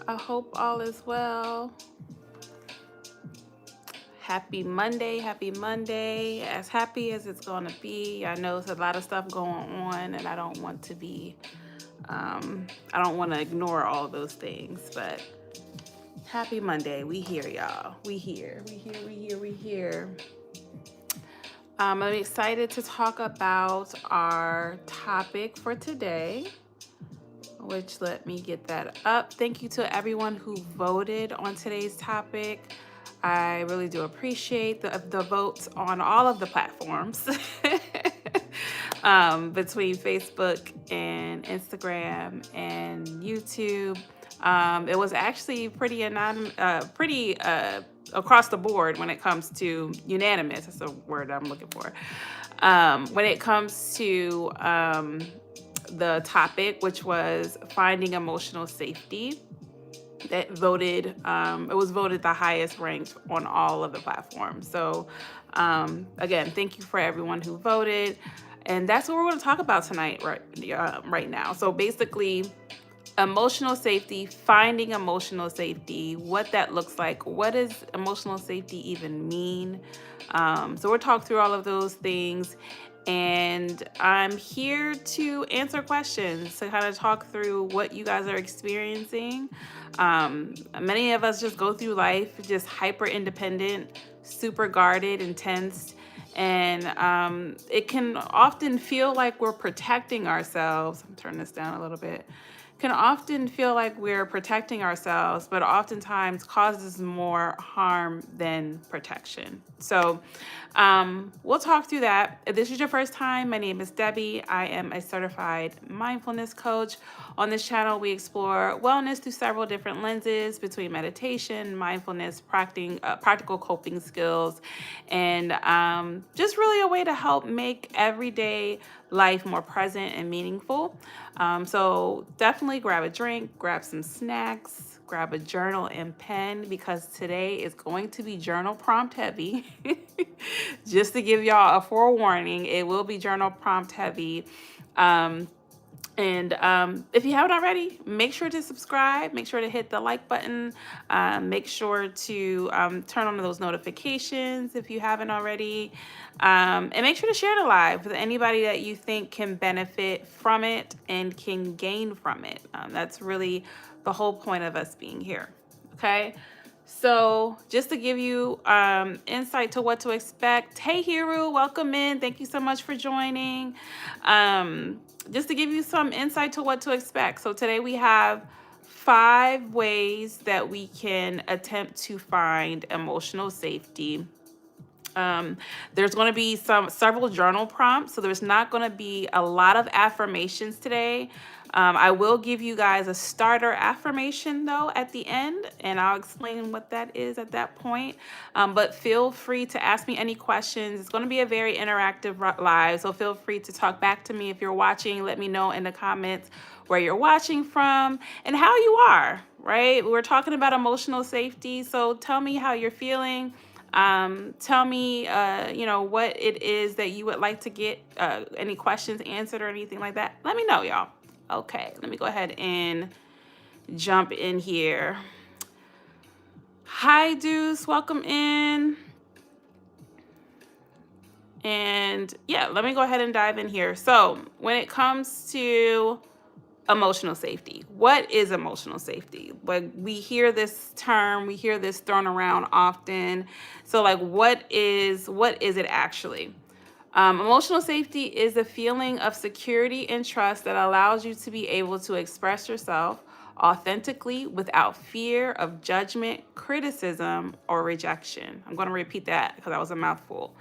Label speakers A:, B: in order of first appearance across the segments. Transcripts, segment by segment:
A: I hope all is well. Happy Monday, as happy as it's going to be. I know there's a lot of stuff going on, and I don't want to I don't want to ignore all those things, but happy Monday. We here, y'all. We here. I'm excited to talk about our topic for today, which let me get that up. Thank you to everyone who voted on today's topic. I really do appreciate the votes on all of the platforms between Facebook and Instagram and YouTube. It was actually pretty across the board when it comes to unanimous. That's the word I'm looking for. When it comes to the topic, which was finding emotional safety, that voted, it was voted the highest ranked on all of the platforms. So again, thank you for everyone who voted. And that's what we're going to talk about tonight, right now. So basically, emotional safety, finding emotional safety, what that looks like. What does emotional safety even mean? So we'll talk through all of those things. And I'm here to answer questions, to kind of talk through what you guys are experiencing. Many of us just go through life just hyper independent, super guarded, intense. And it can often feel like we're protecting ourselves. I'm turning this down a little bit. Can often feel like we're protecting ourselves, but oftentimes causes more harm than protection. So we'll talk through that. If this is your first time, my name is Debbie. I am a certified mindfulness coach. On this channel, we explore wellness through several different lenses between meditation, mindfulness, practical coping skills, and just really a way to help make everyday life more present and meaningful. So definitely grab a drink, grab some snacks, grab a journal and pen, because today is going to be journal prompt heavy. Just to give y'all a forewarning, it will be journal prompt heavy. And if you haven't already, make sure to subscribe, make sure to hit the like button, make sure to turn on those notifications if you haven't already, and make sure to share it live with anybody that you think can benefit from it and can gain from it. That's really the whole point of us being here. Okay. So just to give you insight to what to expect. Hey, Hiru, welcome in. Thank you so much for joining. Just to give you some insight to what to expect. So today we have 5 ways that we can attempt to find emotional safety. There's going to be several journal prompts, so there's not going to be a lot of affirmations today. I will give you guys a starter affirmation though at the end, and I'll explain what that is at that point. But feel free to ask me any questions. It's going to be a very interactive live, so feel free to talk back to me if you're watching. Let me know in the comments where you're watching from and how you are, right? We're talking about emotional safety, so tell me how you're feeling. Tell me, what it is that you would like to get, any questions answered or anything like that. Let me know, y'all. Okay, let me go ahead and jump in here. Hi, Deuce, welcome in. And yeah, let me go ahead and dive in here. So when it comes to emotional safety, what is emotional safety? Like, we hear this term, we hear this thrown around often. So like, what is it actually? Emotional safety is a feeling of security and trust that allows you to be able to express yourself authentically without fear of judgment, criticism, or rejection. I'm going to repeat that because that was a mouthful.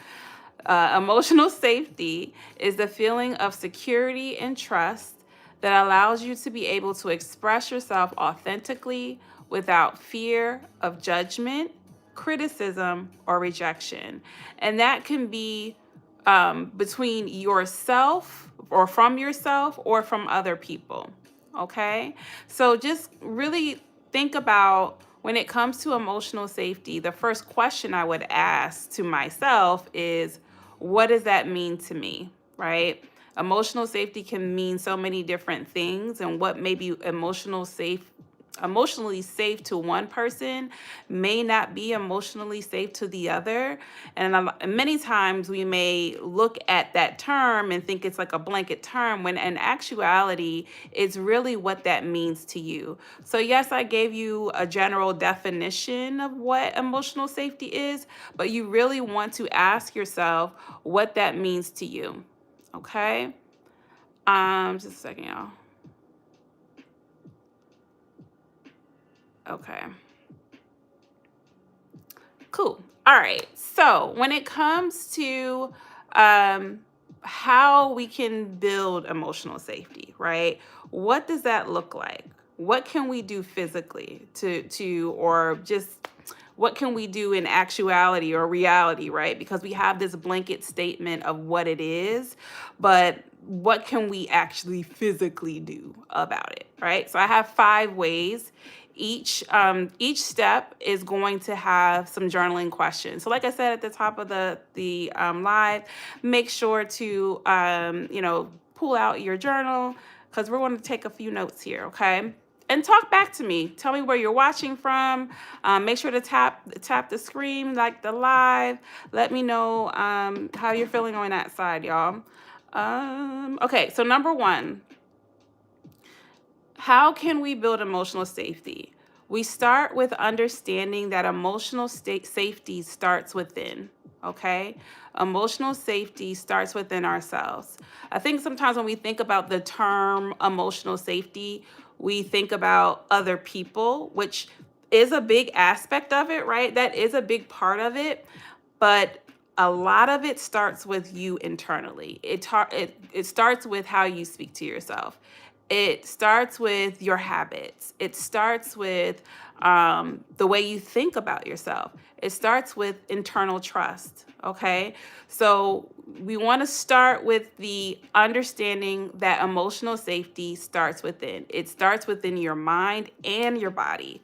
A: Emotional safety is the feeling of security and trust that allows you to be able to express yourself authentically without fear of judgment, criticism, or rejection. And that can be between yourself or from other people. Okay? So just really think about, when it comes to emotional safety, the first question I would ask to myself is, what does that mean to me, right? Emotional safety can mean so many different things, and what maybe emotional emotionally safe to one person may not be emotionally safe to the other. And many times we may look at that term and think it's like a blanket term, when in actuality, it's really what that means to you. So yes, I gave you a general definition of what emotional safety is, but you really want to ask yourself what that means to you. Okay? Just a second, y'all. Okay. Cool. All right. So when it comes to um, how we can build emotional safety, right? What does that look like? What can we do physically or just what can we do in actuality or reality, right? Because we have this blanket statement of what it is, but what can we actually physically do about it, right? So I have 5 ways. Each step is going to have some journaling questions. So like I said at the top of the live, make sure to pull out your journal, because we're going to take a few notes here, okay? And talk back to me. Tell me where you're watching from. Make sure to tap the screen, like the live. Let me know how you're feeling on that side, y'all. Okay, so number 1, how can we build emotional safety? We start with understanding that emotional safety starts within, okay? Emotional safety starts within ourselves. I think sometimes when we think about the term emotional safety, we think about other people, which is a big aspect of it, right? That is a big part of it. But a lot of it starts with you internally. It starts with how you speak to yourself. It starts with your habits. It starts with the way you think about yourself. It starts with internal trust. Okay. So we want to start with the understanding that emotional safety starts within. It starts within your mind and your body.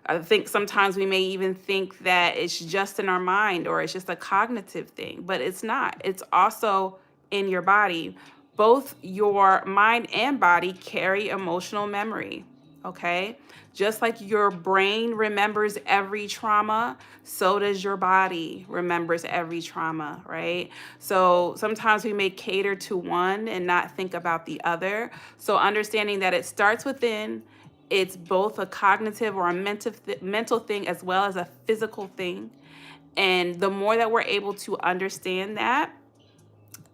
A: I think sometimes we may even think that it's just in our mind or it's just a cognitive thing, but it's not. It's also in your body. Both your mind and body carry emotional memory, okay? Just like your brain remembers every trauma, so does your body remembers every trauma, right? So sometimes we may cater to one and not think about the other. So understanding that it starts within, it's both a cognitive or a mental thing as well as a physical thing. And the more that we're able to understand that,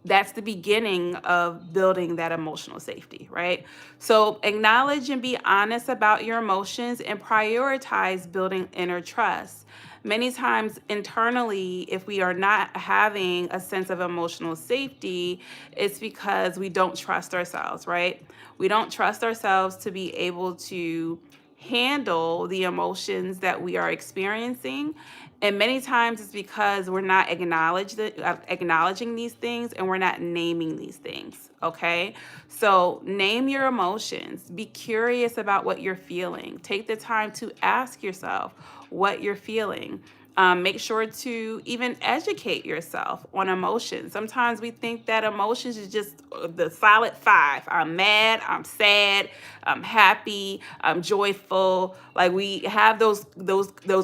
A: that's the beginning of building that emotional safety, right? So acknowledge and be honest about your emotions and prioritize building inner trust. Many times internally, if we are not having a sense of emotional safety, it's because we don't trust ourselves, right? We don't trust ourselves to be able to handle the emotions that we are experiencing. And many times it's because we're not acknowledging these things, and we're not naming these things. Okay. So name your emotions. Be curious about what you're feeling. Take the time to ask yourself what you're feeling. Make sure to even educate yourself on emotions. Sometimes we think that emotions is just the solid 5. I'm mad, I'm sad, I'm happy, I'm joyful. Like we have those.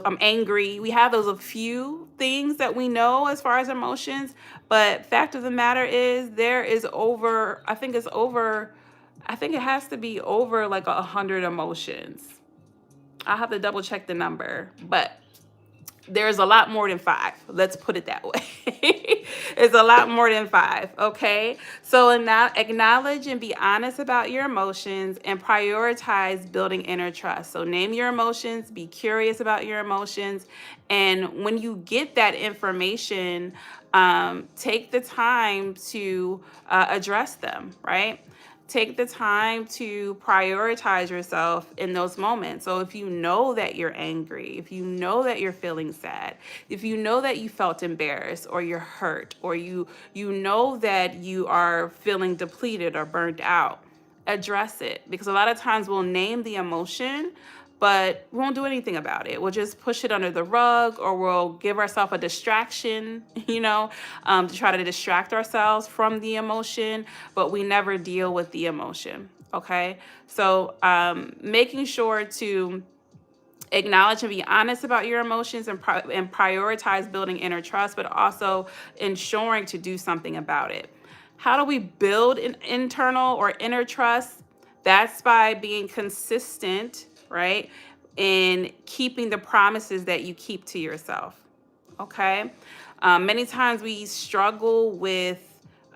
A: I'm angry. We have those a few things that we know as far as emotions. But fact of the matter is, there is over. I think it's over. I think it has to be over like 100 emotions. I'll have to double check the number, but there's a lot more than 5. Let's put it that way. It's a lot more than 5. Okay. So now acknowledge and be honest about your emotions and prioritize building inner trust. So name your emotions, be curious about your emotions. And when you get that information, take the time to address them, right? Take the time to prioritize yourself in those moments. So if you know that you're angry, if you know that you're feeling sad, if you know that you felt embarrassed or you're hurt, or you know that you are feeling depleted or burnt out, address it. Because a lot of times we'll name the emotion, but we won't do anything about it. We'll just push it under the rug, or we'll give ourselves a distraction, to try to distract ourselves from the emotion, but we never deal with the emotion. Okay. So making sure to acknowledge and be honest about your emotions and prioritize building inner trust, but also ensuring to do something about it. How do we build an internal or inner trust? That's by being consistent, right? In keeping the promises that you keep to yourself. Okay. Many times we struggle with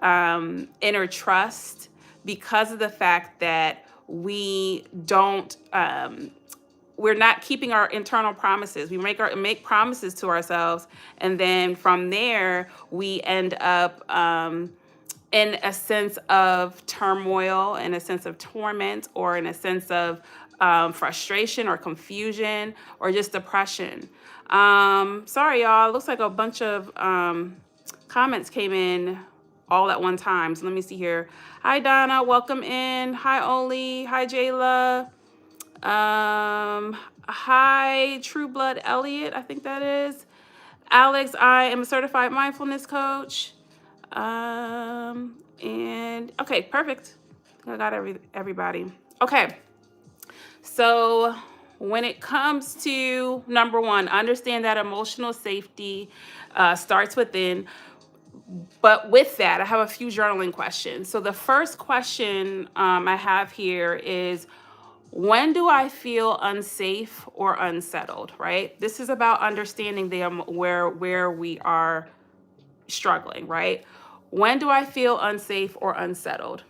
A: inner trust because of the fact that we're not keeping our internal promises. We make promises to ourselves, and then from there we end up in a sense of turmoil, in a sense of torment, or in a sense of frustration or confusion or just depression. Sorry, y'all. Looks like a bunch of comments came in all at one time. So let me see here. Hi, Donna. Welcome in. Hi, Oli. Hi, Jayla. Hi, True Blood Elliot. I think that is. Alex, I am a certified mindfulness coach. And okay, perfect. I got everybody. Okay. So when it comes to number one, understand that emotional safety starts within. But with that, I have a few journaling questions. So the first question I have here is, when do I feel unsafe or unsettled, right? This is about understanding where we are struggling, right? When do I feel unsafe or unsettled?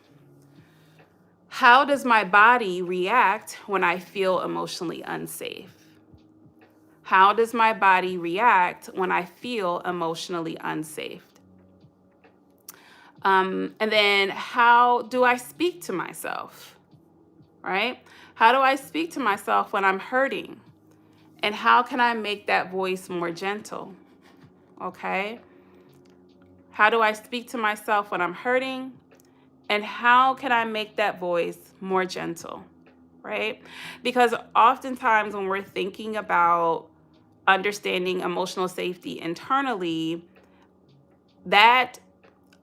A: How does my body react when I feel emotionally unsafe? How does my body react when I feel emotionally unsafe? And then how do I speak to myself, right? How do I speak to myself when I'm hurting? And how can I make that voice more gentle? Okay. How do I speak to myself when I'm hurting? And how can I make that voice more gentle? Right? Because oftentimes when we're thinking about understanding emotional safety internally, that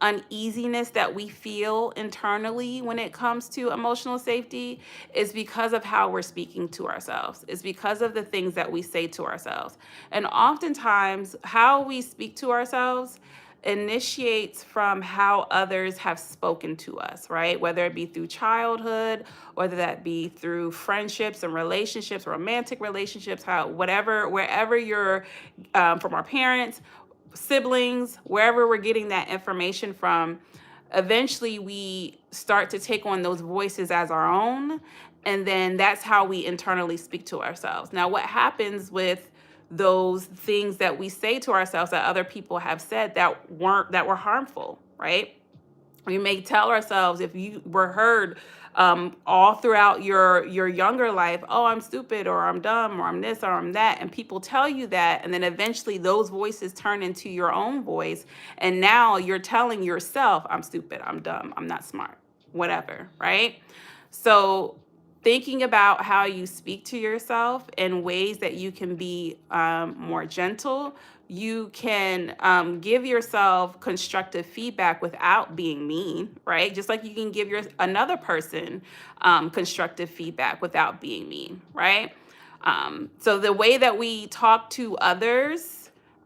A: uneasiness that we feel internally when it comes to emotional safety is because of how we're speaking to ourselves. It's because of the things that we say to ourselves. And oftentimes, how we speak to ourselves initiates from how others have spoken to us, right? Whether it be through childhood, whether that be through friendships and relationships, romantic relationships, wherever you're from our parents, siblings, wherever we're getting that information from, eventually we start to take on those voices as our own. And then that's how we internally speak to ourselves. Now, what happens with those things that we say to ourselves that other people have said that were harmful, right? We may tell ourselves, if you were heard all throughout your younger life, oh, I'm stupid, or I'm dumb, or I'm this, or I'm that, and people tell you that, and then eventually those voices turn into your own voice, and now you're telling yourself, I'm stupid, I'm dumb, I'm not smart, whatever, right? So thinking about how you speak to yourself in ways that you can be more gentle. You can give yourself constructive feedback without being mean, right? Just like you can give another person constructive feedback without being mean, right? So the way that we talk to others,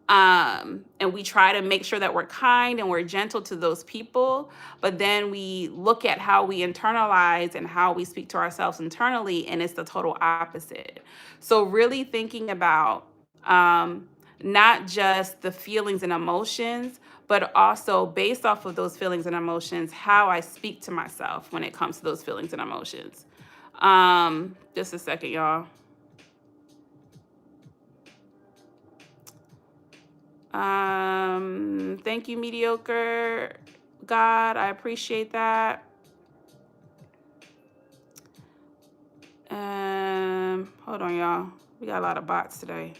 A: and we try to make sure that we're kind and we're gentle to those people, but then we look at how we internalize and how we speak to ourselves internally, and it's the total opposite. So really thinking about not just the feelings and emotions, but also based off of those feelings and emotions, how I speak to myself when it comes to those feelings and emotions. Just a second, y'all. Thank you, mediocre God. I appreciate that. Hold on, y'all. We got a lot of bots today.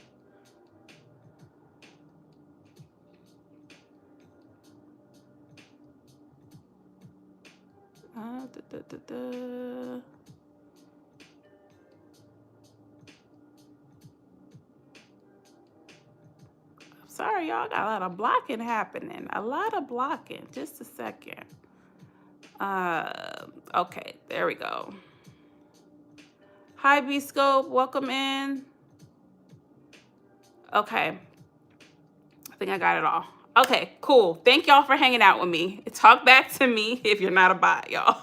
A: Sorry, y'all. Got a lot of blocking happening. A lot of blocking. Just a second. Okay, there we go. Hi, B-Scope. Welcome in. Okay. I think I got it all. Okay, cool. Thank y'all for hanging out with me. Talk back to me if you're not a bot, y'all.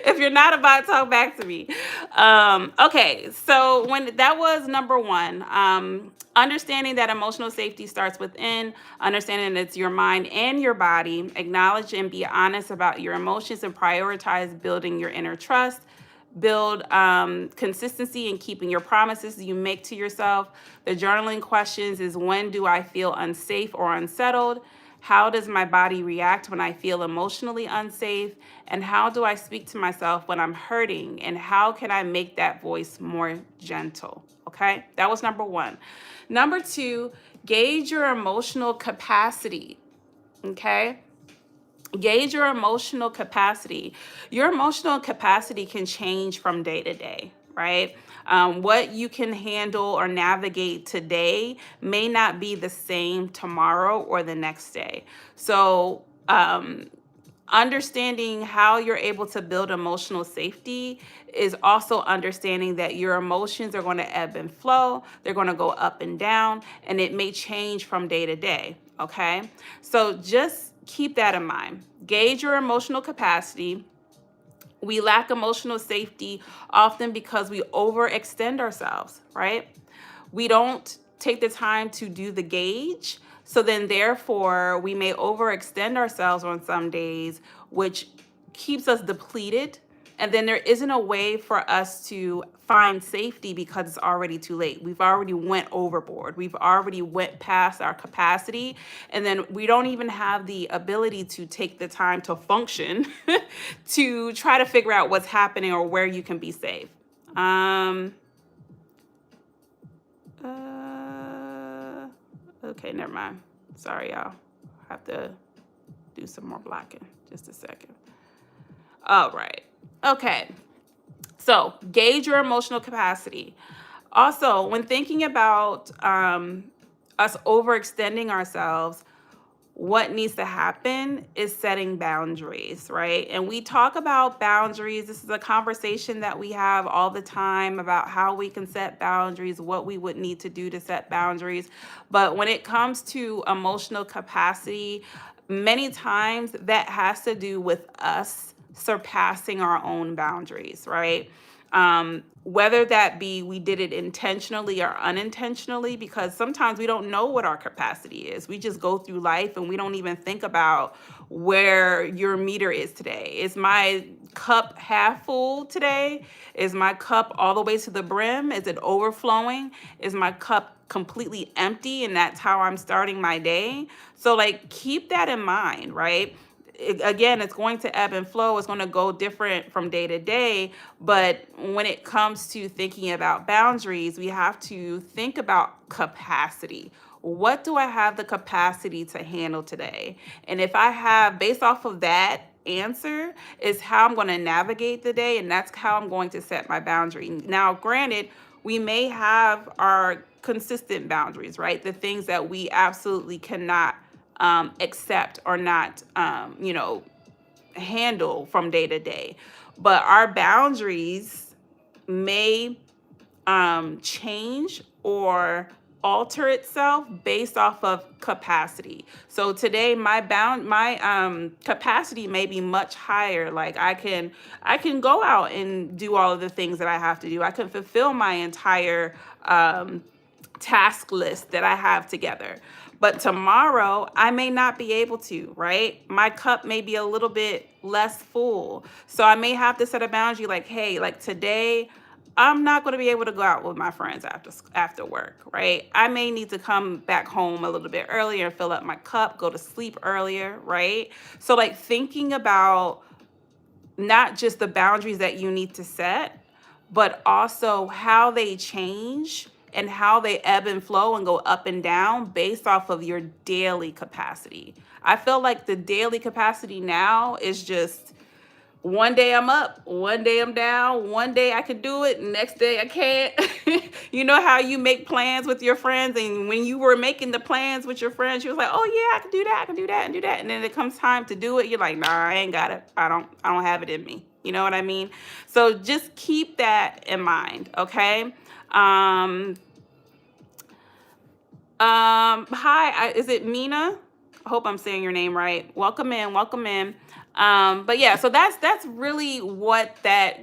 A: If you're not a bot, talk back to me. Okay, so when that was number one, understanding that emotional safety starts within, understanding that it's your mind and your body, acknowledge and be honest about your emotions and prioritize building your inner trust. Build consistency in keeping your promises you make to yourself. The journaling questions is, when do I feel unsafe or unsettled? How does my body react when I feel emotionally unsafe? And how do I speak to myself when I'm hurting? And how can I make that voice more gentle? Okay, that was number one. Number two, gauge your emotional capacity. Okay. Gauge your emotional capacity. Your emotional capacity can change from day to day, right? What you can handle or navigate today may not be the same tomorrow or the next day. So, understanding how you're able to build emotional safety is also understanding that your emotions are going to ebb and flow. They're going to go up and down, and it may change from day to day. Okay. So just keep that in mind. Gauge your emotional capacity. We lack emotional safety often because we overextend ourselves, right? We don't take the time to do the gauge. So then, therefore, we may overextend ourselves on some days, which keeps us depleted. And then there isn't a way for us to find safety because it's already too late. We've already went overboard. We've already went past our capacity. And then we don't even have the ability to take the time to function to try to figure out what's happening or where you can be safe. Okay, never mind. Sorry, y'all. I have to do some more blocking. Just a second. All right. Okay. So gauge your emotional capacity. Also, when thinking about us overextending ourselves, what needs to happen is setting boundaries, right? And we talk about boundaries. This is a conversation that we have all the time about how we can set boundaries, what we would need to do to set boundaries. But when it comes to emotional capacity, many times that has to do with us surpassing our own boundaries, right? Whether that be we did it intentionally or unintentionally, because sometimes we don't know what our capacity is. We just go through life and we don't even think about where your meter is today. Is my cup half full today? Is my cup all the way to the brim? Is it overflowing? Is my cup completely empty and that's how I'm starting my day? So like keep that in mind, right? Again, it's going to ebb and flow. It's going to go different from day to day. But when it comes to thinking about boundaries, we have to think about capacity. What do I have the capacity to handle today? And if I have, based off of that answer, is how I'm going to navigate the day. And that's how I'm going to set my boundary. Now, granted, we may have our consistent boundaries, right? The things that we absolutely cannot accept or not, handle from day to day. But our boundaries may change or alter itself based off of capacity. So today my capacity may be much higher. Like I can go out and do all of the things that I have to do. I can fulfill my entire task list that I have together. But tomorrow I may not be able to, right? My cup may be a little bit less full. So I may have to set a boundary like, hey, like today I'm not going to be able to go out with my friends after work, right? I may need to come back home a little bit earlier and fill up my cup, go to sleep earlier, right? So like thinking about not just the boundaries that you need to set, but also how they change and how they ebb and flow and go up and down based off of your daily capacity. I feel like the daily capacity now is just one day I'm up, one day I'm down, one day I can do it, next day I can't. You know how you make plans with your friends, and when you were making the plans with your friends, you was like, oh yeah, I can do that, I can do that and do that. And then it comes time to do it, you're like, nah, I ain't got it. I don't have it in me. You know what I mean? So just keep that in mind, okay? Hi, is it Mina? I hope I'm saying your name right. Welcome in, welcome in. But yeah, so that's really what that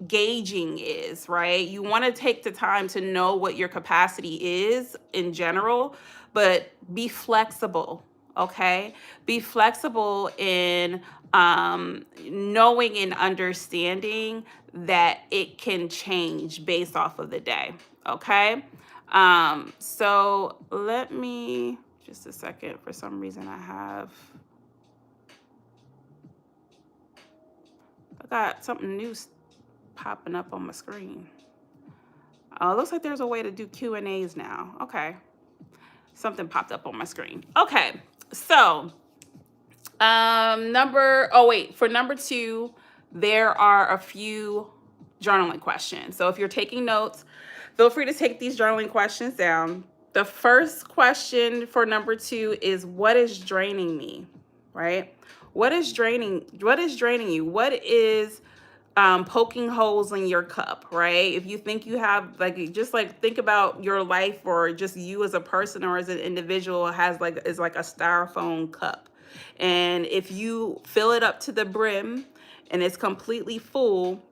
A: gauging is, right? You want to take the time to know what your capacity is in general, but be flexible, okay? Be flexible in knowing and understanding that it can change based off of the day, okay? So let me just a second. For some reason, I got something new popping up on my screen. Oh, it looks like there's a way to do Q&As now. Okay, something popped up on my screen. Okay, so for number 2, there are a few journaling questions. So if you're taking notes, feel free to take these journaling questions down. The first question for number 2 is, what is draining me, right? What is draining you? What is poking holes in your cup, right? If you think you have, just think about your life, or just you as a person or as an individual is like a styrofoam cup. And if you fill it up to the brim and it's completely full,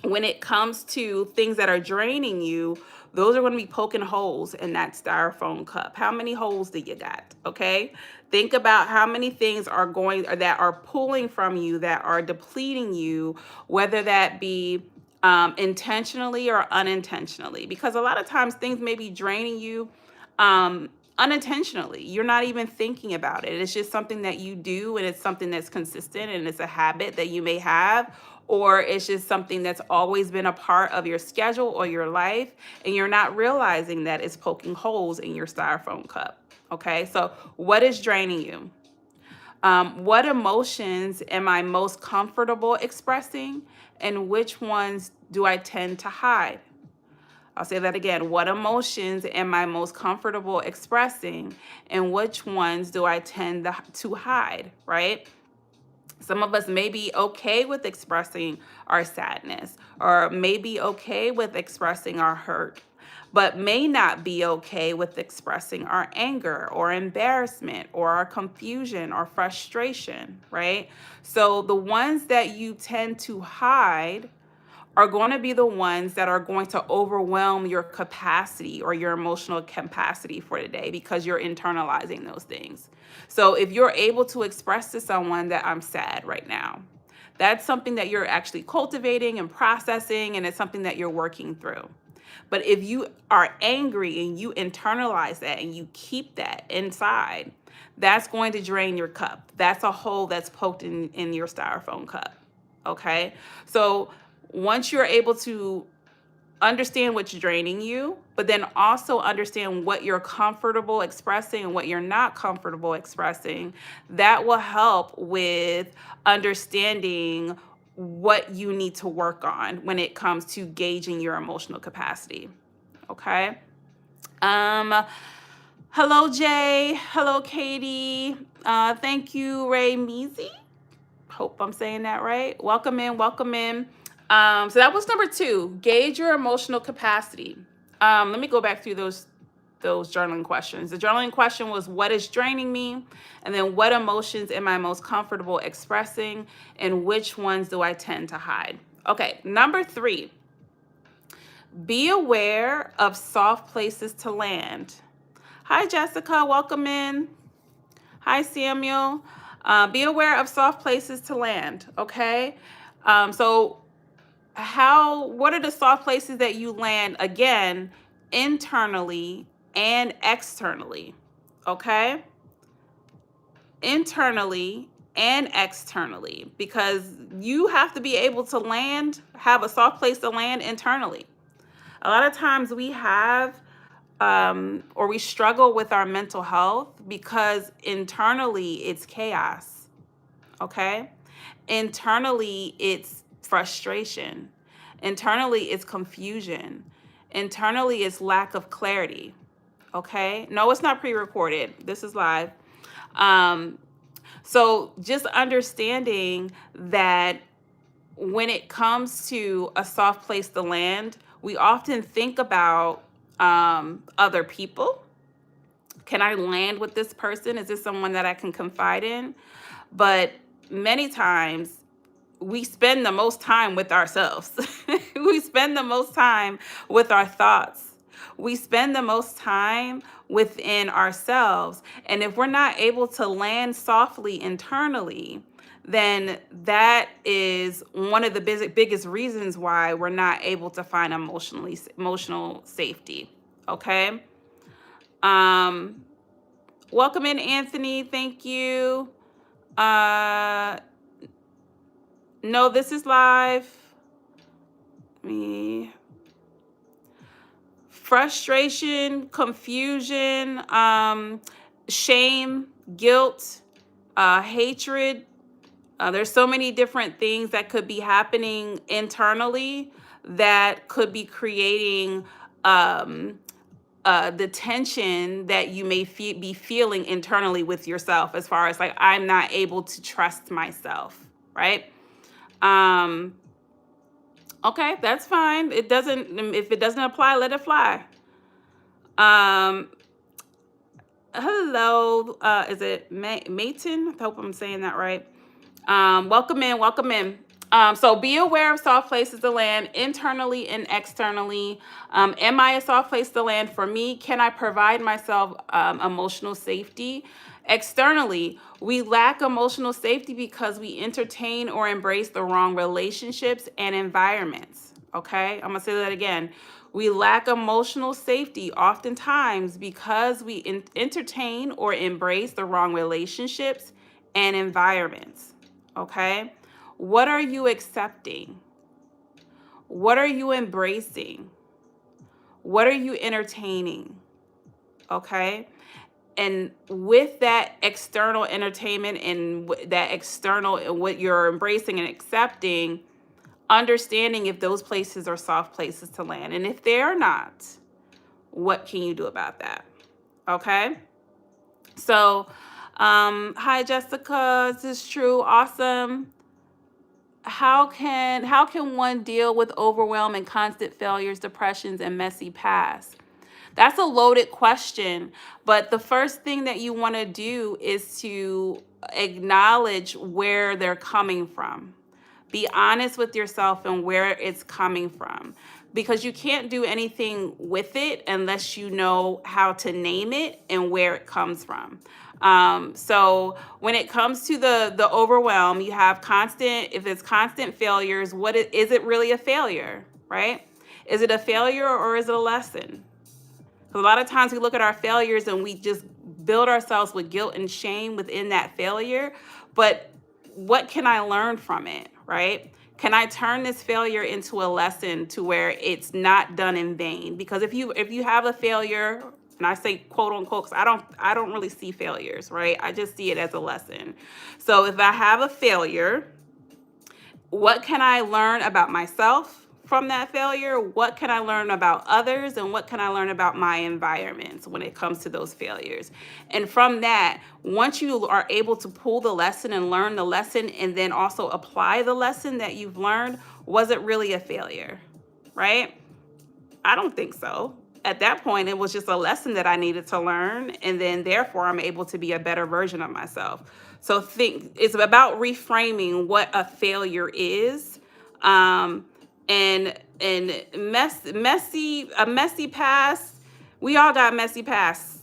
A: when it comes to things that are draining you, those are going to be poking holes in that styrofoam cup. How many holes do you got? Okay. Think about how many things that are pulling from you, that are depleting you, whether that be intentionally or unintentionally, because a lot of times things may be draining you unintentionally. You're not even thinking about it. It's just something that you do, and it's something that's consistent, and it's a habit that you may have, or it's just something that's always been a part of your schedule or your life, and you're not realizing that it's poking holes in your styrofoam cup. Okay, so what is draining you? What emotions am I most comfortable expressing, and which ones do I tend to hide? I'll say that again. What emotions am I most comfortable expressing, and which ones do I tend to hide, right? Some of us may be okay with expressing our sadness, or may be okay with expressing our hurt, but may not be okay with expressing our anger or embarrassment or our confusion or frustration, right? So the ones that you tend to hide are going to be the ones that are going to overwhelm your capacity or your emotional capacity for the day, because you're internalizing those things. So if you're able to express to someone that I'm sad right now, that's something that you're actually cultivating and processing, and it's something that you're working through. But if you are angry and you internalize that and you keep that inside, that's going to drain your cup. That's a hole that's poked in your styrofoam cup. Okay? So once you're able to understand what's draining you, but then also understand what you're comfortable expressing and what you're not comfortable expressing, that will help with understanding what you need to work on when it comes to gauging your emotional capacity. Okay? Hello, Jay. Hello, Katie. Thank you, Ray Measy. Hope I'm saying that right. Welcome in, welcome in. So that was number 2, gauge your emotional capacity. Let me go back through those journaling questions. The journaling question was, what is draining me? And then, what emotions am I most comfortable expressing? And which ones do I tend to hide? Okay, number 3, be aware of soft places to land. Hi, Jessica, welcome in. Hi, Samuel. Be aware of soft places to land, okay? So what are the soft places that you land, again, internally and externally, okay? Internally and externally, because you have to be able to have a soft place to land internally. A lot of times we have or we struggle with our mental health because internally it's chaos, okay? Internally it's frustration. Internally it's confusion. Internally it's lack of clarity, okay? No, it's not pre-recorded. This is live. So just understanding that when it comes to a soft place to land, we often think about other people. Can I land with this person? Is this someone that I can confide in? But many times we spend the most time with ourselves. We spend the most time with our thoughts. We spend the most time within ourselves. And if we're not able to land softly internally, then that is one of the biggest reasons why we're not able to find emotional safety. Okay. Um, Welcome in, Anthony. Thank you. Uh, no, this is live. Me. Frustration, confusion, shame, guilt, hatred. There's so many different things that could be happening internally that could be creating um, the tension that you may be feeling internally with yourself, as far as like, I'm not able to trust myself, right? Um, okay, that's fine. If it doesn't apply, let it fly. Um, Hello, is it Mayton? I hope I'm saying that right. Welcome in, welcome in. So be aware of soft places to land internally and externally. Am I a soft place to land? For me, can I provide myself emotional safety? Externally, we lack emotional safety because we entertain or embrace the wrong relationships and environments. Okay, I'm gonna say that again. We lack emotional safety oftentimes because we entertain or embrace the wrong relationships and environments. Okay? What are you accepting? What are you embracing? What are you entertaining? Okay? And with that external entertainment and that external, what you're embracing and accepting, understanding if those places are soft places to land. And if they're not, what can you do about that? Okay? So, hi Jessica, this is true. Awesome. How can one deal with overwhelm and constant failures, depressions, and messy past? That's a loaded question, but the first thing that you want to do is to acknowledge where they're coming from. Be honest with yourself and where it's coming from, because you can't do anything with it unless you know how to name it and where it comes from. So when it comes to the overwhelm, you have constant. If it's constant failures, is it really a failure, right? Is it a failure or is it a lesson? Because a lot of times we look at our failures and we just build ourselves with guilt and shame within that failure. But what can I learn from it, right? Can I turn this failure into a lesson to where it's not done in vain? Because if you have a failure, and I say quote unquote, because I don't really see failures, right? I just see it as a lesson. So if I have a failure, what can I learn about myself from that failure? What can I learn about others? And what can I learn about my environments when it comes to those failures? And from that, once you are able to pull the lesson and learn the lesson and then also apply the lesson that you've learned, was it really a failure? Right? I don't think so. At that point, it was just a lesson that I needed to learn, and then therefore I'm able to be a better version of myself. So it's about reframing what a failure is, um, and a messy past. We all got messy pasts.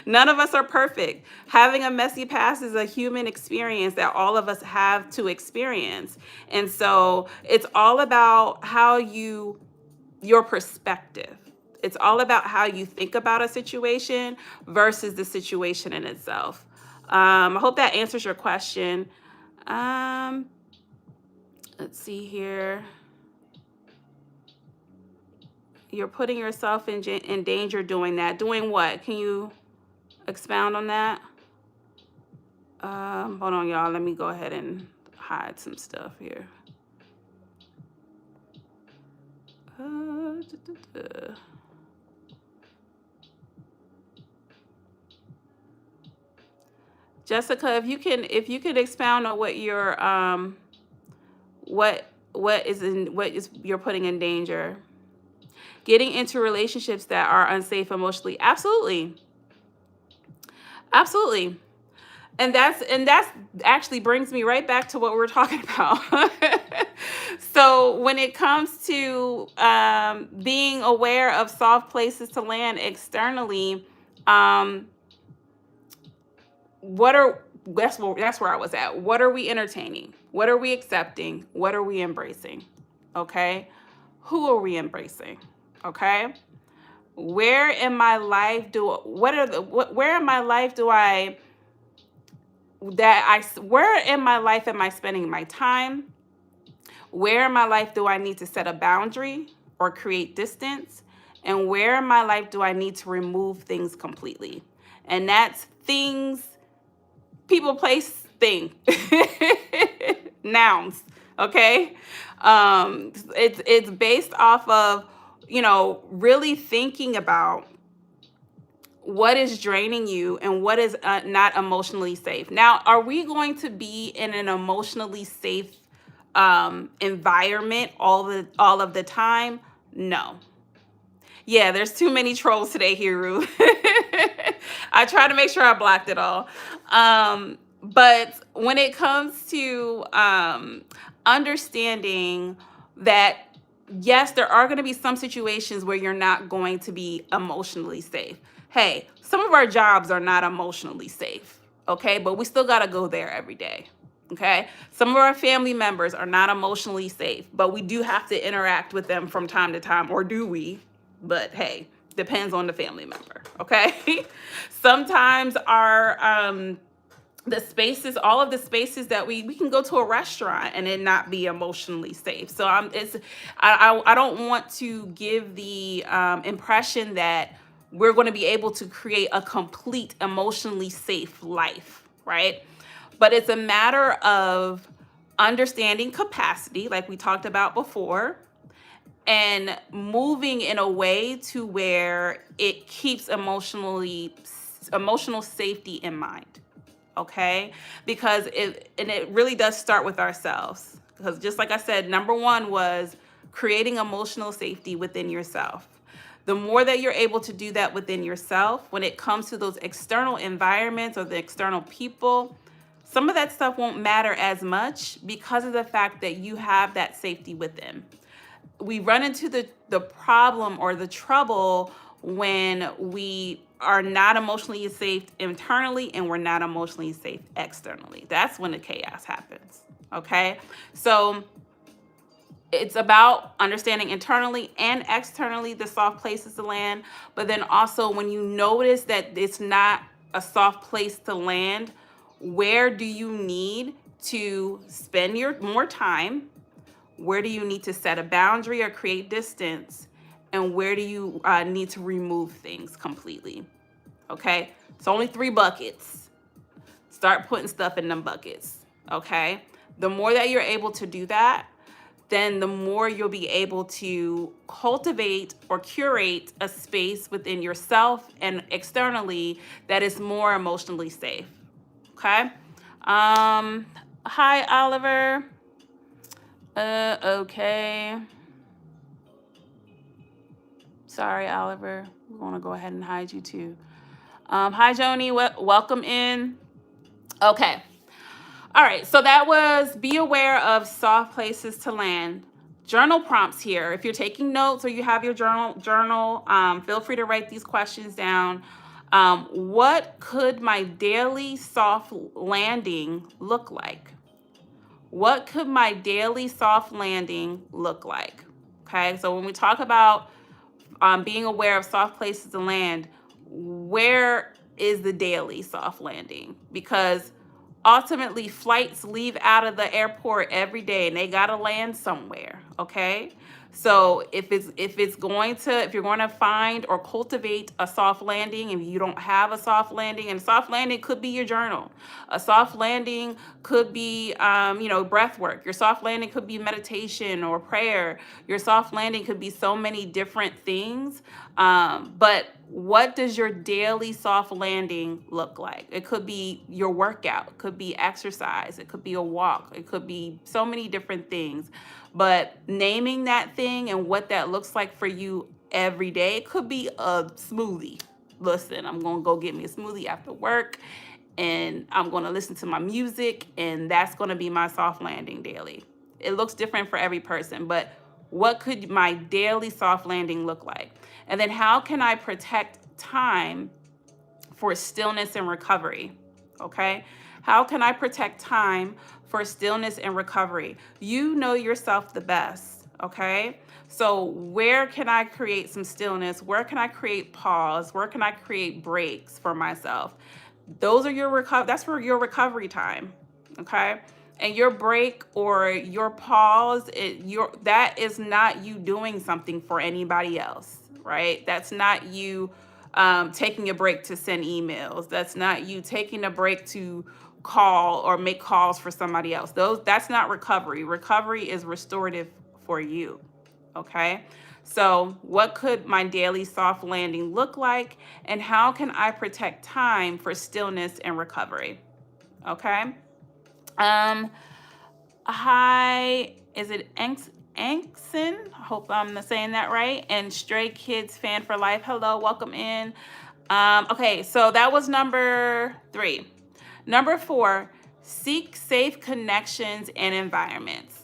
A: None of us are perfect. Having a messy past is a human experience that all of us have to experience, and so it's all about your perspective. It's all about how you think about a situation versus the situation in itself. I hope that answers your question. Um, let's see here. You're putting yourself in danger doing that. Doing what? Can you expound on that? Hold on, y'all. Let me go ahead and hide some stuff here. Da, da, da. Jessica, if you can expound on what What is you're putting in danger? Getting into relationships that are unsafe emotionally. Absolutely. Absolutely. And that's actually brings me right back to what we were talking about. So when it comes to being aware of soft places to land externally, um, what are that's where I was at. What are we entertaining? What are we accepting? What are we embracing? Okay, who are we embracing? Okay, where in my life do what are the what, where in my life do I that I where in my life am I spending my time? Where in my life do I need to set a boundary or create distance? And where in my life do I need to remove things completely? And that's things, people, place, thing. Nouns. Okay. It's based off of, really thinking about what is draining you and what is not emotionally safe. Now, are we going to be in an emotionally safe environment all of the time? No. Yeah, there's too many trolls today, Hiru. I try to make sure I blocked it all. But when it comes to understanding that, yes, there are going to be some situations where you're not going to be emotionally safe. Hey, some of our jobs are not emotionally safe, okay? But we still got to go there every day, okay? Some of our family members are not emotionally safe, but we do have to interact with them from time to time, or do we? But hey, depends on the family member, okay? Sometimes all of the spaces that we can go to a restaurant and it not be emotionally safe. So I don't want to give the impression that we're going to be able to create a complete emotionally safe life, right? But it's a matter of understanding capacity, like we talked about before, and moving in a way to where it keeps emotional safety in mind. Okay, because it really does start with ourselves, because just like I said, number one was creating emotional safety within yourself. The more that you're able to do that within yourself, when it comes to those external environments or the external people, some of that stuff won't matter as much because of the fact that you have that safety within. We run into the problem or the trouble when we are not emotionally safe internally and we're not emotionally safe externally. That's when the chaos happens. Okay, so it's about understanding internally and externally the soft places to land. But then also, when you notice that it's not a soft place to land, where do you need to spend your more time? Where do you need to set a boundary or create distance? And where do you need to remove things completely? Okay, it's only 3 buckets. Start putting stuff in them buckets. Okay, the more that you're able to do that, then the more you'll be able to cultivate or curate a space within yourself and externally that is more emotionally safe. Okay. Hi, Oliver. Okay. Sorry, Oliver. We want to go ahead and hide you too. Hi, Joni. Welcome in. Okay. All right. So that was be aware of soft places to land. Journal prompts here. If you're taking notes or you have your journal, feel free to write these questions down. What could my daily soft landing look like? What could my daily soft landing look like? Okay, so when we talk about being aware of soft places to land, where is the daily soft landing? Because ultimately, flights leave out of the airport every day and they got to land somewhere. Okay, So if you're going to find or cultivate a soft landing, if you don't have a soft landing, and a soft landing could be your journal, a soft landing could be breath work, your soft landing could be meditation or prayer, your soft landing could be so many different things. But what does your daily soft landing look like? It could be your workout, it could be exercise, it could be a walk, it could be so many different things. But naming that thing and what that looks like for you every day, it could be a smoothie. Listen, I'm going to go get me a smoothie after work, and I'm going to listen to my music, and that's going to be my soft landing daily. It looks different for every person, but what could my daily soft landing look like? And then how can I protect time for stillness and recovery? Okay? How can I protect time for stillness and recovery? You know yourself the best, okay? So where can I create some stillness? Where can I create pause? Where can I create breaks for myself? Those are that's for your recovery time, okay? And your break or your pause, that is not you doing something for anybody else, right? That's not you taking a break to send emails. That's not you taking a break to call or make calls for somebody else. That's not recovery. Recovery is restorative for you. Okay? So, what could my daily soft landing look like, and how can I protect time for stillness and recovery? Okay? Hi, is it Ankson? I hope I'm saying that right. And Stray Kids Fan for Life. Hello, welcome in. Okay, so that was number 3. Number 4, seek safe connections and environments.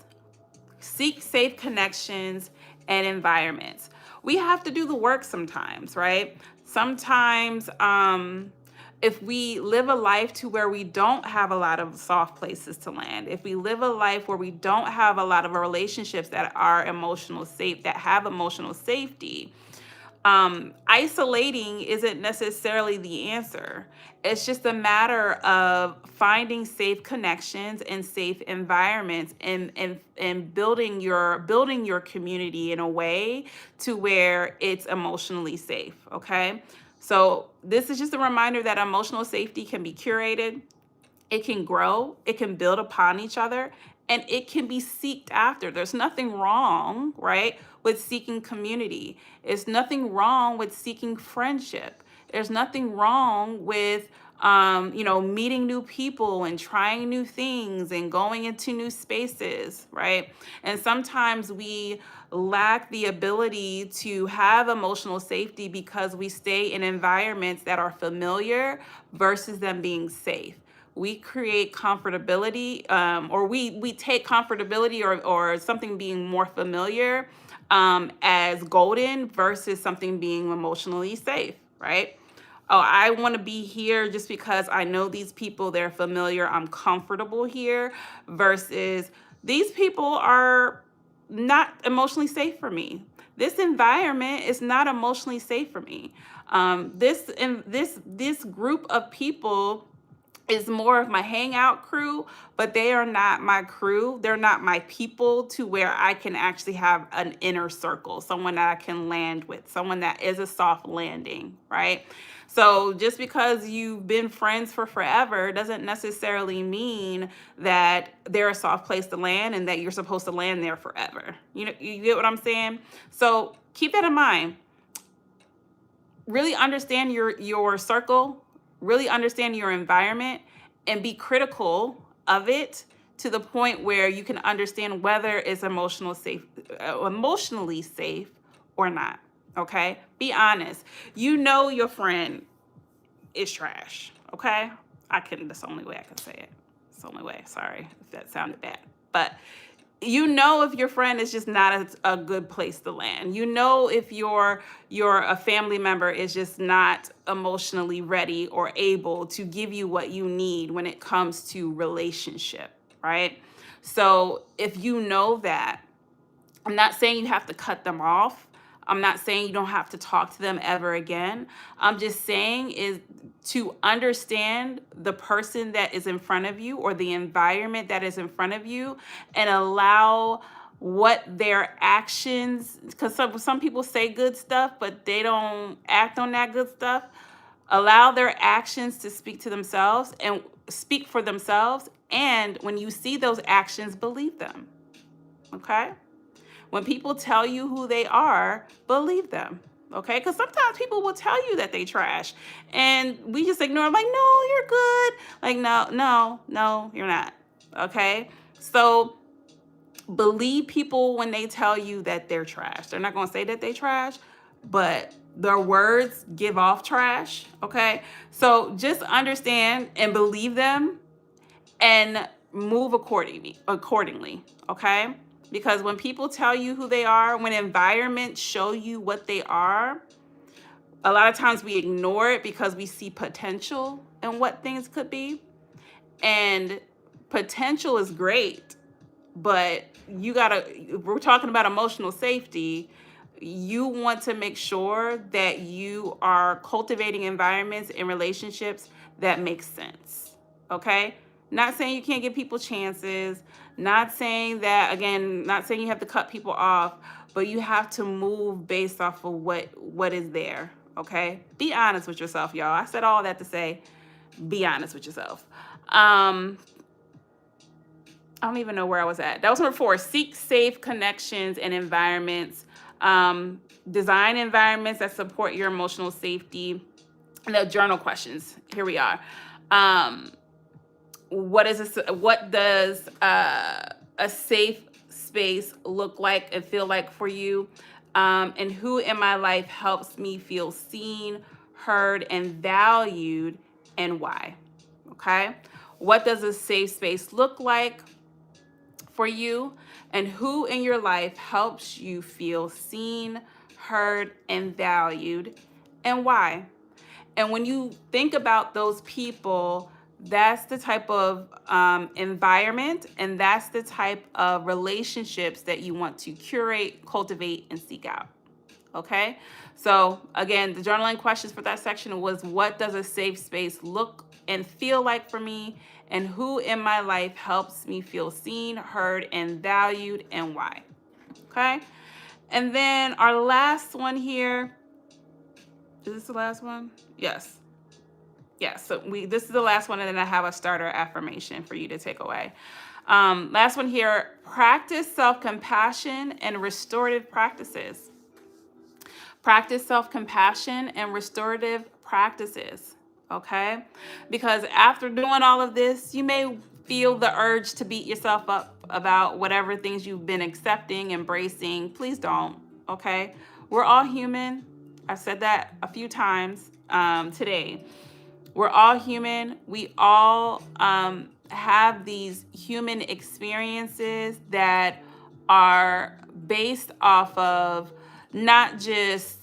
A: Seek safe connections and environments. We have to do the work sometimes, right? Sometimes, if we live a life to where we don't have a lot of soft places to land, if we live a life where we don't have a lot of relationships that are that have emotional safety, isolating isn't necessarily the answer. It's just a matter of finding safe connections and safe environments, and building your community in a way to where it's emotionally safe. Okay. So this is just a reminder that emotional safety can be curated, it can grow, it can build upon each other, and it can be sought after. There's nothing wrong, right, with seeking community. There's nothing wrong with seeking friendship. There's nothing wrong with meeting new people and trying new things and going into new spaces, right? And sometimes we lack the ability to have emotional safety because we stay in environments that are familiar versus them being safe. We create comfortability, or we take comfortability or something being more familiar as golden versus something being emotionally safe, right? Oh, I want to be here just because I know these people, they're familiar, I'm comfortable here, versus these people are not emotionally safe for me. This environment is not emotionally safe for me. This group of people is more of my hangout crew, but they are not my crew. They're not my people to where I can actually have an inner circle, someone that I can land with, someone that is a soft landing, right? So just because you've been friends for forever doesn't necessarily mean that they're a soft place to land and that you're supposed to land there forever. You get what I'm saying? So keep that in mind. Really understand your circle, really understand your environment, and be critical of it to the point where you can understand whether it's emotionally safe or not. Okay? Be honest. You know your friend is trash. Okay? That's the only way I can say it. It's the only way. Sorry if that sounded bad. But you know if your friend is just not a good place to land. You know if you're a family member is just not emotionally ready or able to give you what you need when it comes to relationship, right? So if you know that, I'm not saying you have to cut them off. I'm not saying you don't have to talk to them ever again. I'm just saying is to understand the person that is in front of you or the environment that is in front of you, and allow what their actions, because some people say good stuff, but they don't act on that good stuff. Allow their actions to speak to themselves and speak for themselves. And when you see those actions, believe them. Okay? When people tell you who they are, believe them. Okay? Because sometimes people will tell you that they trash. And we just ignore them, like, no, you're good. Like, no, you're not. Okay? So believe people when they tell you that they're trash. They're not going to say that they trash, but their words give off trash. Okay? So just understand and believe them and move accordingly. Okay? Because when people tell you who they are, when environments show you what they are, a lot of times we ignore it because we see potential in what things could be. And potential is great, but we're talking about emotional safety. You want to make sure that you are cultivating environments and relationships that make sense. Okay? Not saying you can't give people chances, not saying you have to cut people off, but you have to move based off of what is there. Okay? Be honest with yourself, y'all. I said all that to say, be honest with yourself. I don't even know where I was at. That was number 4. Seek safe connections and environments. Design environments that support your emotional safety. And the journal questions. Here we are. What does a safe space look like and feel like for you? And who in my life helps me feel seen, heard, and valued, and why? Okay? What does a safe space look like for you? And who in your life helps you feel seen, heard, and valued, and why? And when you think about those people, that's the type of environment and that's the type of relationships that you want to curate, cultivate, and seek out. Okay? So again, the journaling questions for that section was, what does a safe space look and feel like for me? And who in my life helps me feel seen, heard, and valued, and why? Okay? And then our last one here, is this the last one? Yes. So this is the last one, and then I have a starter affirmation for you to take away. Last one here, practice self-compassion and restorative practices. Practice self-compassion and restorative practices, okay? Because after doing all of this, you may feel the urge to beat yourself up about whatever things you've been accepting, embracing. Please don't, okay? We're all human. I've said that a few times today. We're all human. We all have these human experiences that are based off of not just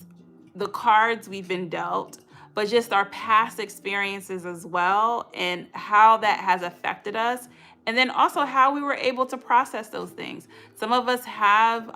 A: the cards we've been dealt, but just our past experiences as well, and how that has affected us. And then also how we were able to process those things. Some of us have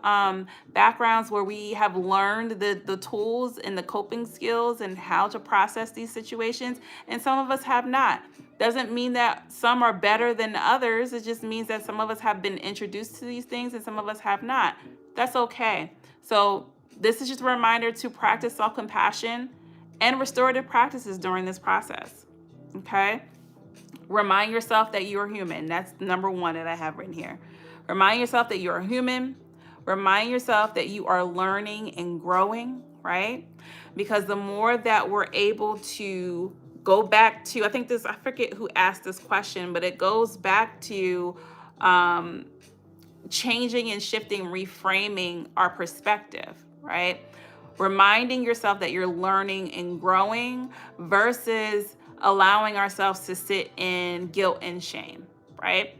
A: backgrounds where we have learned the tools and the coping skills and how to process these situations, and some of us have not. Doesn't mean that some are better than others. It just means that some of us have been introduced to these things and some of us have not. That's okay. So this is just a reminder to practice self-compassion and restorative practices during this process. Okay? Remind yourself that you are human. That's number 1 that I have written here. Remind yourself that you are human. Remind yourself that you are learning and growing, right? Because the more that we're able to go back to, I forget who asked this question, but it goes back to changing and shifting, reframing our perspective, right? Reminding yourself that you're learning and growing versus allowing ourselves to sit in guilt and shame, right?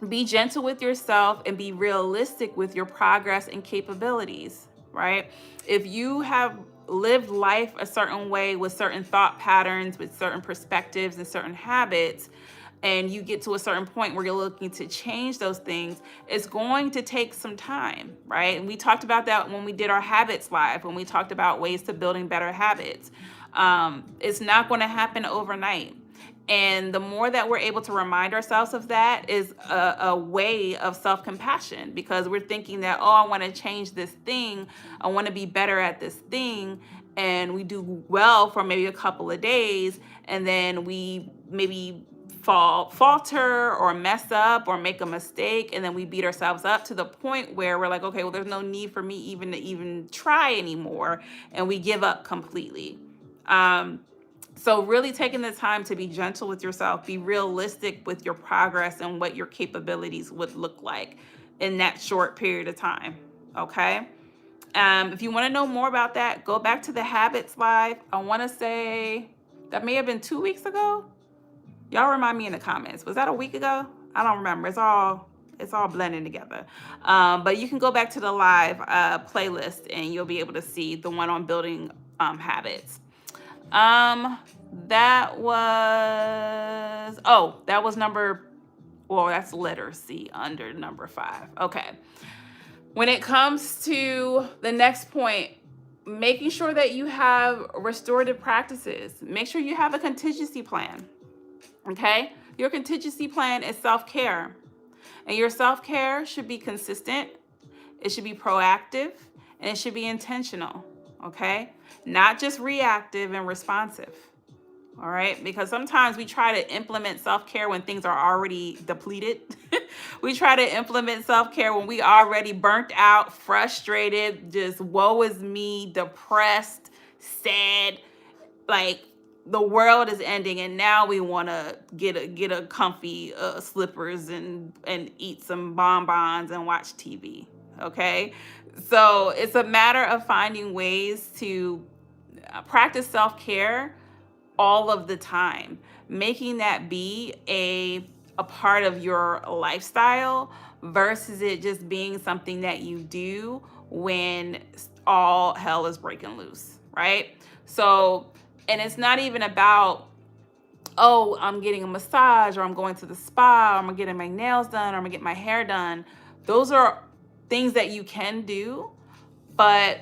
A: Be gentle with yourself and be realistic with your progress and capabilities, right? If you have lived life a certain way with certain thought patterns, with certain perspectives and certain habits, and you get to a certain point where you're looking to change those things, it's going to take some time, right? And we talked about that when we did our habits live, when we talked about ways to building better habits. It's not going to happen overnight. And the more that we're able to remind ourselves of that is a way of self-compassion, because we're thinking that, oh, I want to change this thing. I want to be better at this thing. And we do well for maybe a couple of days. And then we maybe falter or mess up or make a mistake. And then we beat ourselves up to the point where we're like, okay, well, there's no need for me even to even try anymore. And we give up completely. So really taking the time to be gentle with yourself, be realistic with your progress and what your capabilities would look like in that short period of time. Okay. If you want to know more about that, go back to the habits live. I want to say that may have been 2 weeks ago. Y'all remind me in the comments. Was that a week ago? I don't remember. It's all blending together. But you can go back to the live playlist and you'll be able to see the one on building habits. That was that's letter C under number 5. Okay. When it comes to the next point, making sure that you have restorative practices. Make sure you have a contingency plan. Okay? Your contingency plan is self-care. And your self-care should be consistent, it should be proactive, and it should be intentional. Okay? Not just reactive and responsive. All right? Because sometimes we try to implement self-care when things are already depleted. We try to implement self-care when we already burnt out, frustrated, just woe is me, depressed, sad, like the world is ending, and now we want to get a comfy slippers and eat some bonbons and watch TV. Okay? So it's a matter of finding ways to practice self-care all of the time, making that be a part of your lifestyle versus it just being something that you do when all hell is breaking loose, right? So, and it's not even about, oh, I'm getting a massage, or I'm going to the spa, or I'm getting my nails done, or I'm gonna get my hair done. Those are things that you can do, but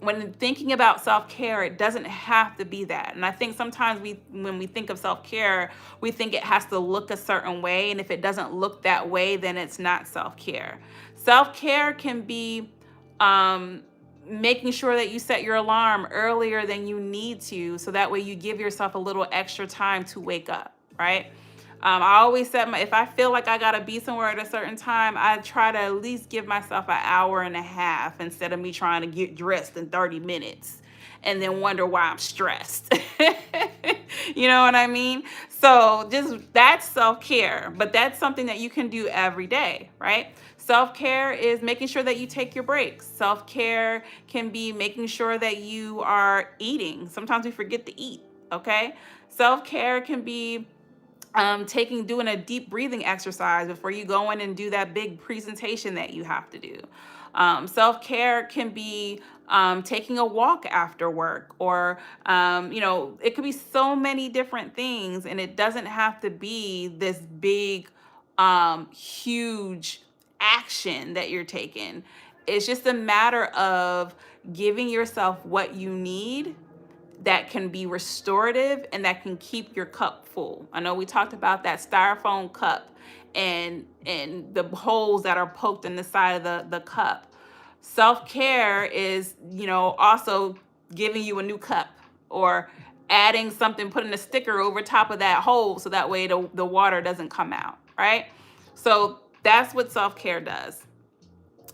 A: when thinking about self-care, it doesn't have to be that. And I think sometimes when we think of self-care, we think it has to look a certain way. And if it doesn't look that way, then it's not self-care. Self-care can be making sure that you set your alarm earlier than you need to, so that way you give yourself a little extra time to wake up, right? I always set if I feel like I gotta be somewhere at a certain time, I try to at least give myself an hour and a half instead of me trying to get dressed in 30 minutes and then wonder why I'm stressed. You know what I mean? So that's self-care, but that's something that you can do every day, right? Self-care is making sure that you take your breaks. Self-care can be making sure that you are eating. Sometimes we forget to eat, okay? Self-care can be doing a deep breathing exercise before you go in and do that big presentation that you have to do. Self-care can be taking a walk after work, or it could be so many different things, and it doesn't have to be this big, huge action that you're taking. It's just a matter of giving yourself what you need that can be restorative and that can keep your cup full. I know we talked about that styrofoam cup and the holes that are poked in the side of the cup. Self-care is, also giving you a new cup, or adding something, putting a sticker over top of that hole so that way the water doesn't come out, right? So that's what self-care does.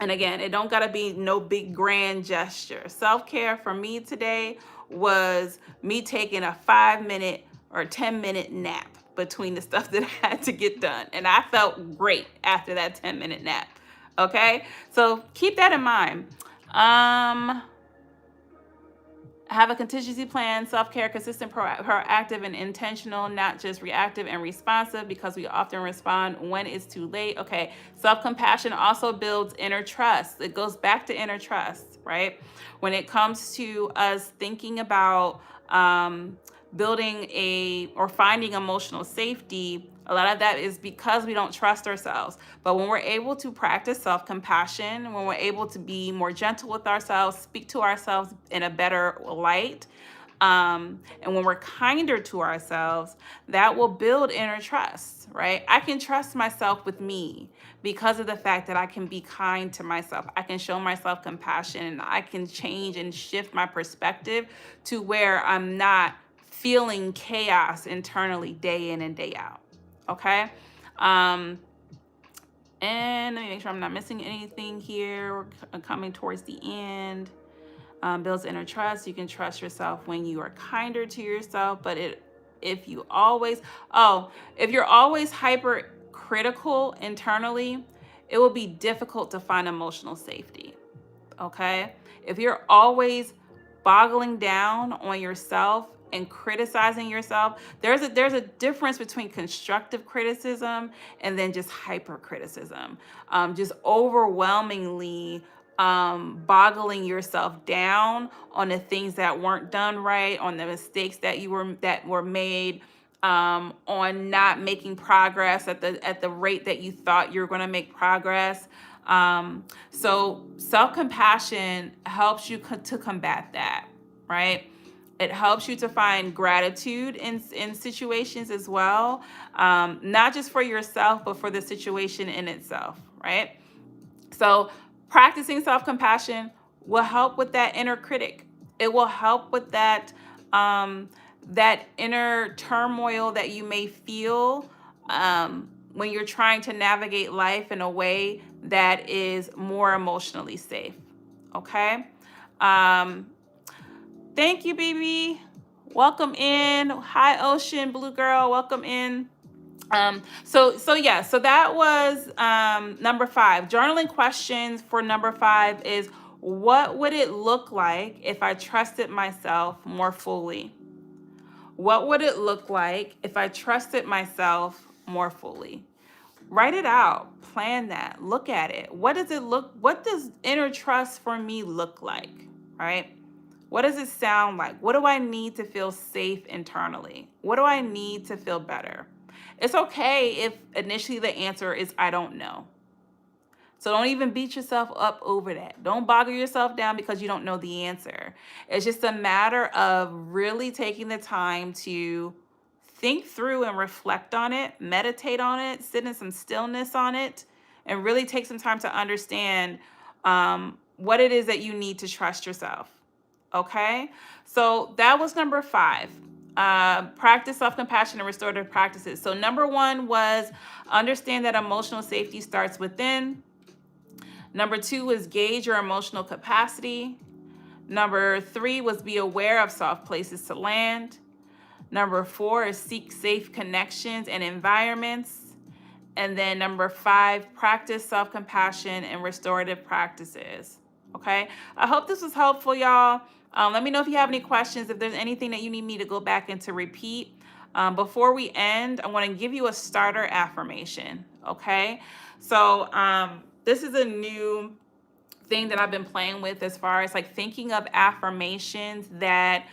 A: And again, it don't gotta be no big grand gesture. Self-care for me today was me taking a 5-minute or 10-minute nap between the stuff that I had to get done. And I felt great after that 10-minute nap. Okay? So keep that in mind. Have a contingency plan, self-care, consistent, proactive, and intentional, not just reactive and responsive, because we often respond when it's too late. Okay, self-compassion also builds inner trust. It goes back to inner trust, right? When it comes to us thinking about building or finding emotional safety, a lot of that is because we don't trust ourselves. But when we're able to practice self-compassion, when we're able to be more gentle with ourselves, speak to ourselves in a better light, And when we're kinder to ourselves, that will build inner trust, right? I can trust myself with me because of the fact that I can be kind to myself. I can show myself compassion, and I can change and shift my perspective to where I'm not feeling chaos internally day in and day out. Okay. Um, and let me make sure I'm not missing anything here. We're coming towards the end. Builds inner trust. You can trust yourself when you are kinder to yourself. But if you're always hypercritical internally, it will be difficult to find emotional safety. Okay? If you're always boggling down on yourself and criticizing yourself, there's a difference between constructive criticism and then just hypercriticism. Just overwhelmingly boggling yourself down on the things that weren't done right, on the mistakes that were made, on not making progress at the rate that you thought you were going to make progress. So self-compassion helps you to combat that, right? It helps you to find gratitude in situations as well, not just for yourself, but for the situation in itself, right? So practicing self-compassion will help with that inner critic. It will help with that that inner turmoil that you may feel when you're trying to navigate life in a way that is more emotionally safe. Okay. Thank you, baby. Welcome in. Hi, Ocean Blue Girl. Welcome in. So that was number 5. Journaling questions for number 5 is, what would it look like if I trusted myself more fully? What would it look like if I trusted myself more fully? Write it out, plan that, look at it. What does inner trust for me look like, right? What does it sound like? What do I need to feel safe internally? What do I need to feel better? It's okay if initially the answer is I don't know. So don't even beat yourself up over that. Don't boggle yourself down because you don't know the answer. It's just a matter of really taking the time to think through and reflect on it, meditate on it, sit in some stillness on it, and really take some time to understand what it is that you need to trust yourself. Okay? So that was number 5. Practice self-compassion and restorative practices. So number 1 was understand that emotional safety starts within. Number 2 was gauge your emotional capacity. Number 3 was be aware of soft places to land. Number 4 is seek safe connections and environments. And then number 5, practice self-compassion and restorative practices. Okay? I hope this was helpful, y'all. Let me know if you have any questions, if there's anything that you need me to go back and to repeat. Before we end, I want to give you a starter affirmation. Okay? So this is a new thing that I've been playing with as far as like thinking of affirmations that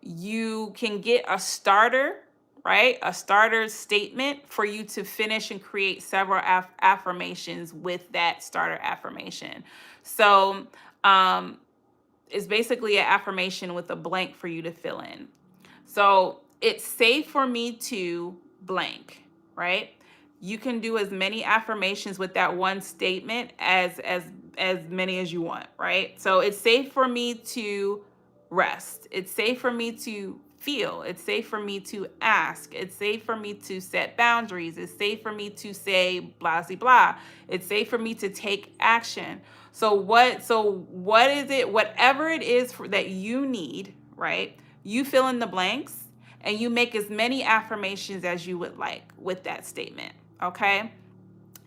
A: you can get a starter, right? A starter statement for you to finish and create several affirmations with that starter affirmation. So it's basically an affirmation with a blank for you to fill in. So it's safe for me to blank, right? You can do as many affirmations with that one statement as many as you want, right? So it's safe for me to rest. It's safe for me to feel. It's safe for me to ask. It's safe for me to set boundaries. It's safe for me to say blah, blah, blah. It's safe for me to take action. So what is it, whatever it is that you need, right? You fill in the blanks and you make as many affirmations as you would like with that statement. Okay.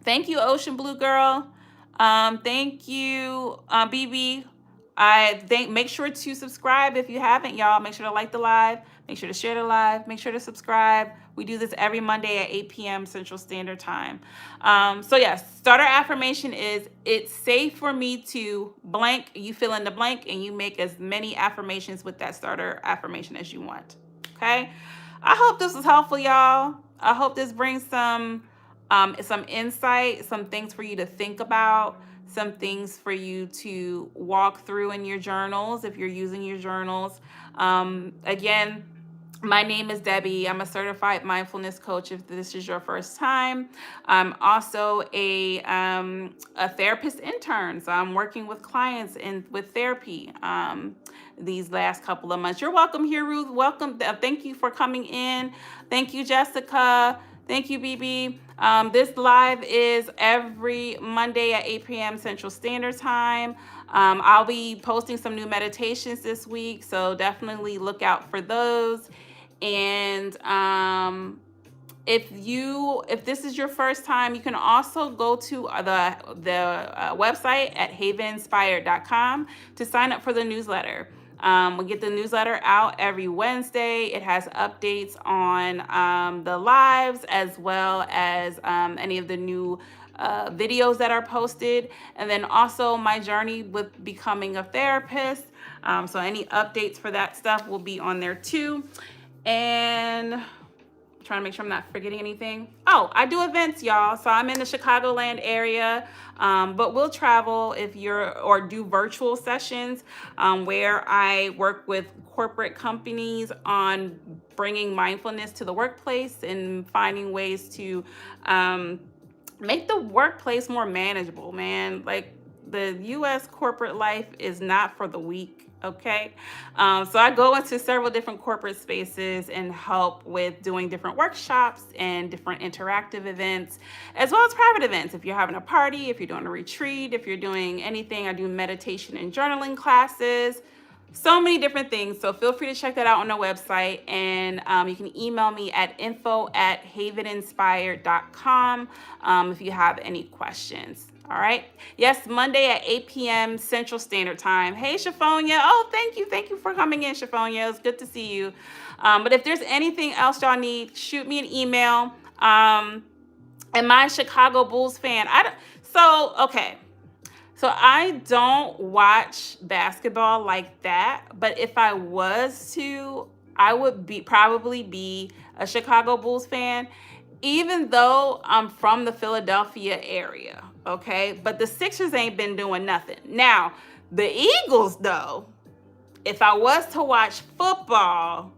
A: Thank you, Ocean Blue Girl. Thank you, BB. Make sure to subscribe if you haven't, y'all. Make sure to like the live. Make sure to share the live. Make sure to subscribe. We do this every Monday at 8 p.m. Central Standard Time. So yes, starter affirmation is, it's safe for me to blank. You fill in the blank and you make as many affirmations with that starter affirmation as you want. Okay. I hope this was helpful, y'all. I hope this brings some insight, some things for you to think about, some things for you to walk through in your journals if you're using your journals. Again, my name is Debbie. I'm a certified mindfulness coach if this is your first time. I'm also a therapist intern. So I'm working with clients with therapy these last couple of months. You're welcome here, Ruth. Welcome. Thank you for coming in. Thank you, Jessica. Thank you, BB. This live is every Monday at 8 p.m. Central Standard Time. I'll be posting some new meditations this week, so definitely look out for those. And if this is your first time, you can also go to the website at haveninspired.com to sign up for the newsletter. We get the newsletter out every Wednesday. It has updates on the lives as well as any of the new videos that are posted, and then also my journey with becoming a therapist. So any updates for that stuff will be on there too. And trying to make sure I'm not forgetting anything. Oh, I do events, y'all. So I'm in the Chicagoland area, but we'll travel or do virtual sessions where I work with corporate companies on bringing mindfulness to the workplace and finding ways to make the workplace more manageable, man. Like, the U.S. corporate life is not for the weak, okay? So I go into several different corporate spaces and help with doing different workshops and different interactive events, as well as private events. If you're having a party, if you're doing a retreat, if you're doing anything, I do meditation and journaling classes. So many different things. So feel free to check that out on the website. And you can email me at info@haveninspired.com if you have any questions. All right. Yes, Monday at 8 p.m. Central Standard Time. Hey, Shaphonia. Oh, thank you. Thank you for coming in, Shaphonia. It's good to see you. But if there's anything else y'all need, shoot me an email. Am I a Chicago Bulls fan? Okay. So I don't watch basketball like that, but if I was to, I would probably be a Chicago Bulls fan, even though I'm from the Philadelphia area, okay? But the Sixers ain't been doing nothing. Now, the Eagles, though, if I was to watch football,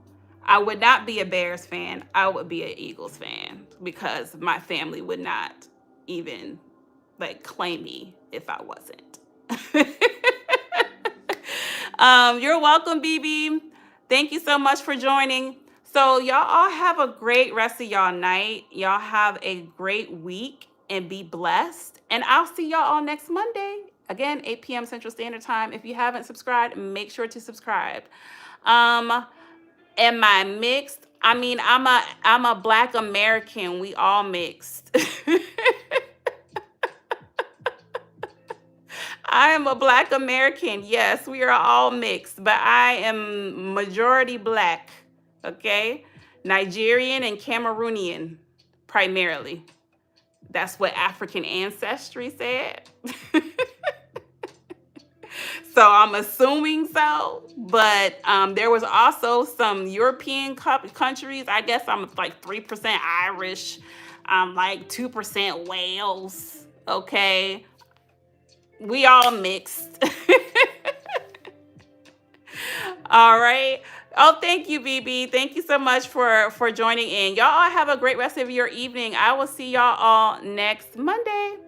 A: I would not be a Bears fan. I would be an Eagles fan because my family would not even claim me if I wasn't. You're welcome, BB. Thank you so much for joining. So y'all all have a great rest of y'all night. Y'all have a great week and be blessed. And I'll see y'all all next Monday. Again, 8 p.m. Central Standard Time. If you haven't subscribed, make sure to subscribe. Am I mixed? I mean, I'm a Black American. We all mixed. I am a Black American. Yes, we are all mixed, but I am majority Black, okay? Nigerian and Cameroonian, primarily. That's what African ancestry said. So I'm assuming so, but there was also some European countries. I guess I'm like 3% Irish. I'm like 2% Wales, okay? We all mixed. All right. Oh, thank you, BB. Thank you so much for joining in. Y'all all have a great rest of your evening. I will see y'all all next Monday.